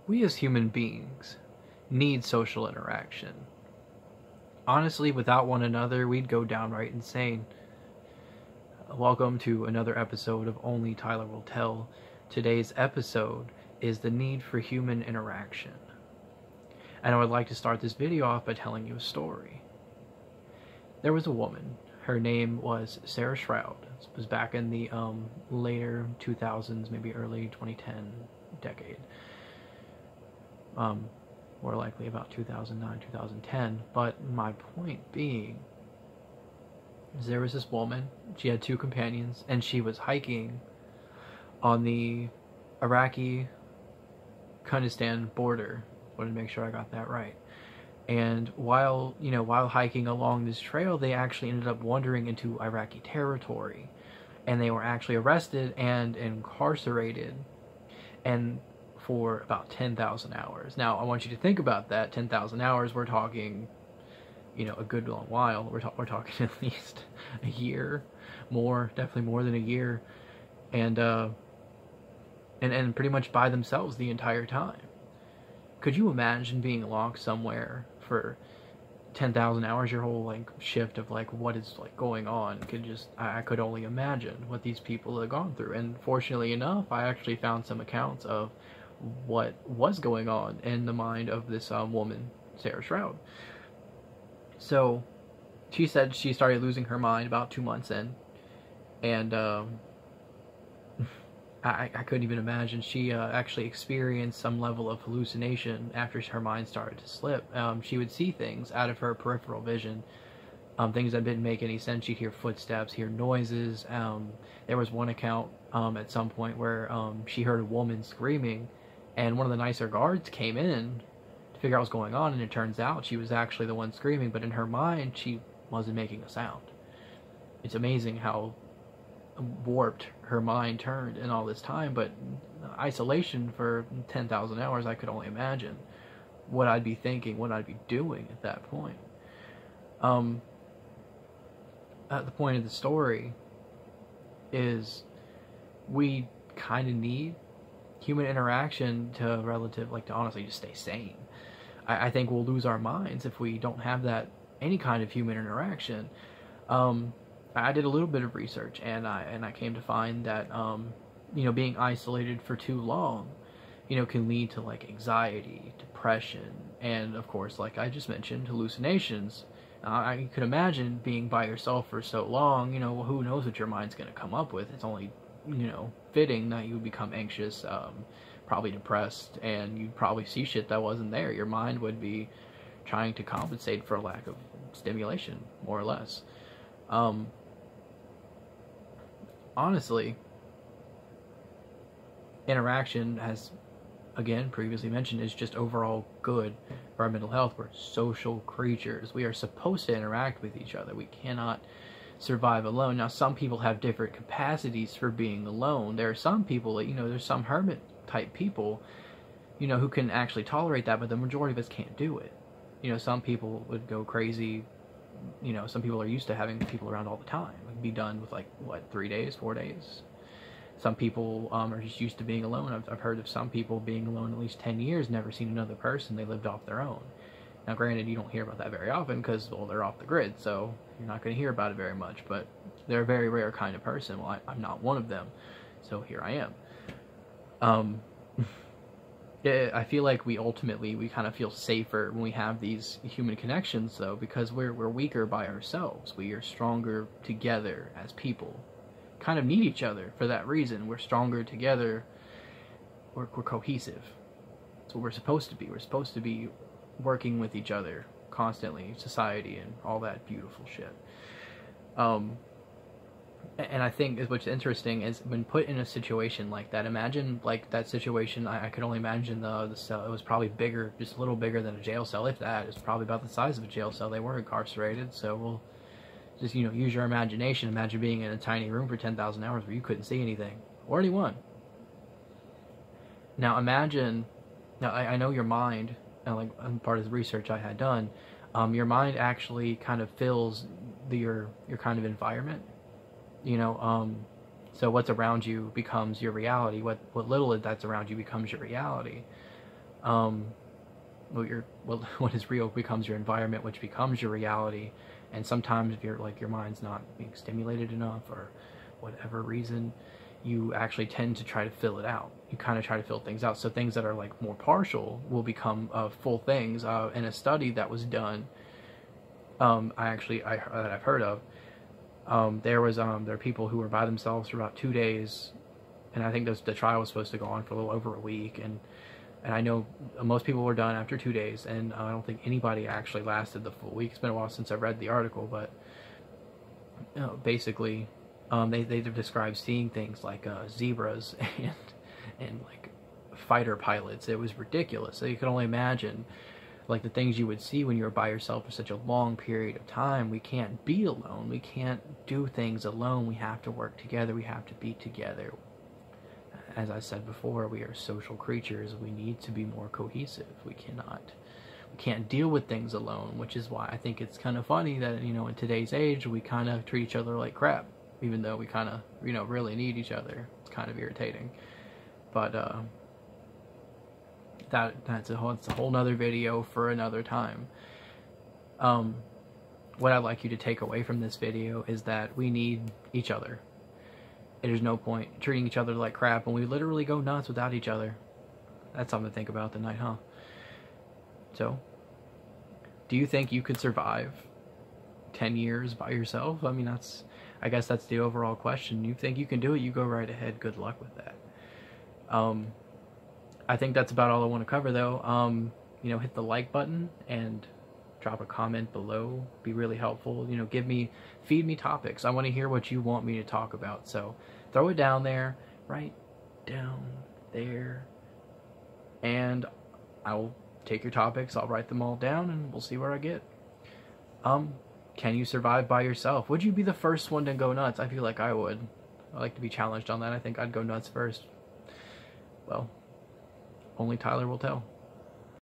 We as human beings need social interaction. Honestly, without one another, we'd go downright insane. Welcome to another episode of Only Tyler Will Tell. Today's episode is the need for human interaction. And I would like to start this video off by telling you a story. There was a woman. Her name was Sarah Shroud. This was back in the later 2000s, maybe early 2010 decade. More likely about 2009, 2010. But my point being is there was this woman. She had two companions, and she was hiking on the Iraqi-Kurdistan border. Wanted to make sure I got that right. And while hiking along this trail, they actually ended up wandering into Iraqi territory, and they were actually arrested and incarcerated, and for about 10,000 hours. Now, I want you to think about that. 10,000 hours. We're talking, a good long while. We're talking at least a year, definitely more than a year, and pretty much by themselves the entire time. Could you imagine being locked somewhere for 10,000 hours, your whole shift of what is going on? I could only imagine what these people have gone through. And fortunately enough, I actually found some accounts of what was going on in the mind of this woman, Sarah Shroud. So she said she started losing her mind about 2 months in, and I couldn't even imagine. She actually experienced some level of hallucination after her mind started to slip. She would see things out of her peripheral vision, things that didn't make any sense. She'd hear footsteps, hear noises. There was one account at some point where she heard a woman screaming, and one of the nicer guards came in to figure out what's going on, and it turns out she was actually the one screaming, but in her mind, she wasn't making a sound. It's amazing how warped her mind turned in all this time. But isolation for 10,000 hours, I could only imagine what I'd be thinking, what I'd be doing at that point. At the point of the story is we kind of need human interaction to honestly just stay sane. I think we'll lose our minds if we don't have any kind of human interaction. I did a little bit of research, and I came to find that being isolated for too long, can lead to anxiety, depression, and of course, like I just mentioned, hallucinations. I could imagine being by yourself for so long. Who knows what your mind's going to come up with? It's only fitting that you would become anxious, probably depressed, and you'd probably see shit that wasn't there. Your mind would be trying to compensate for a lack of stimulation, more or less. Honestly, interaction, as again previously mentioned, is just overall good for our mental health. We're social creatures. We are supposed to interact with each other. We cannot survive alone. Now, some people have different capacities for being alone. There are some people that, there's some hermit type people, who can actually tolerate that, but the majority of us can't do it. Some people would go crazy. Some people are used to having people around all the time. It can be done with 3 days, 4 days. Some people are just used to being alone. I've heard of some people being alone at least 10 years, never seen another person. They lived off their own. Now, granted, you don't hear about that very often because, well, they're off the grid, so you're not going to hear about it very much. But they're a very rare kind of person. Well, I'm not one of them, so here I am. I feel like we kind of feel safer when we have these human connections, though, because we're weaker by ourselves. We are stronger together as people. Kind of need each other for that reason. We're stronger together. We're cohesive. That's what we're supposed to be. We're supposed to be working with each other constantly, society, and all that beautiful shit. And I think what's interesting is when put in a situation like that, imagine that situation. I could only imagine the cell. It was probably bigger, just a little bigger than a jail cell, if that. It's probably about the size of a jail cell. They were incarcerated, so we'll just use your imagination. Imagine being in a tiny room for 10,000 hours where you couldn't see anything or anyone. Now imagine. Now I know your mind, part of the research I had done, your mind actually kind of fills your kind of environment. So what's around you becomes your reality. What little that's around you becomes your reality. What is real becomes your environment, which becomes your reality. And sometimes if your mind's not being stimulated enough, or whatever reason, you actually tend to try to fill it out. You kind of try to fill things out. So things that are like more partial will become full things. In a study that was done, that I've heard of, there are people who were by themselves for about 2 days, and I think the trial was supposed to go on for a little over a week, and I know most people were done after 2 days, and I don't think anybody actually lasted the full week. It's been a while since I read the article, but basically, they described seeing things like zebras and like fighter pilots. It was ridiculous. So you can only imagine like the things you would see when you're by yourself for such a long period of time. We can't be alone. We can't do things alone. We have to work together. We have to be together. As I said before, we are social creatures. We need to be more cohesive. We can't deal with things alone, which is why I think it's kind of funny that, in today's age, we kind of treat each other like crap, even though we kind of, really need each other. It's kind of irritating. But, that's a whole nother video for another time. What I'd like you to take away from this video is that we need each other. There's no point treating each other like crap when we literally go nuts without each other. That's something to think about tonight, huh? So, do you think you could survive 10 years by yourself? I mean, I guess that's the overall question. You think you can do it, you go right ahead. Good luck with that. I think that's about all I want to cover, though. Hit the like button and drop a comment below. Be really helpful. Feed me topics. I want to hear what you want me to talk about. So throw it down there, right down there, and I'll take your topics. I'll write them all down, and we'll see where I get. Can you survive by yourself? Would you be the first one to go nuts? I feel like I would. I like to be challenged on that. I think I'd go nuts first. Well, only Tyler will tell.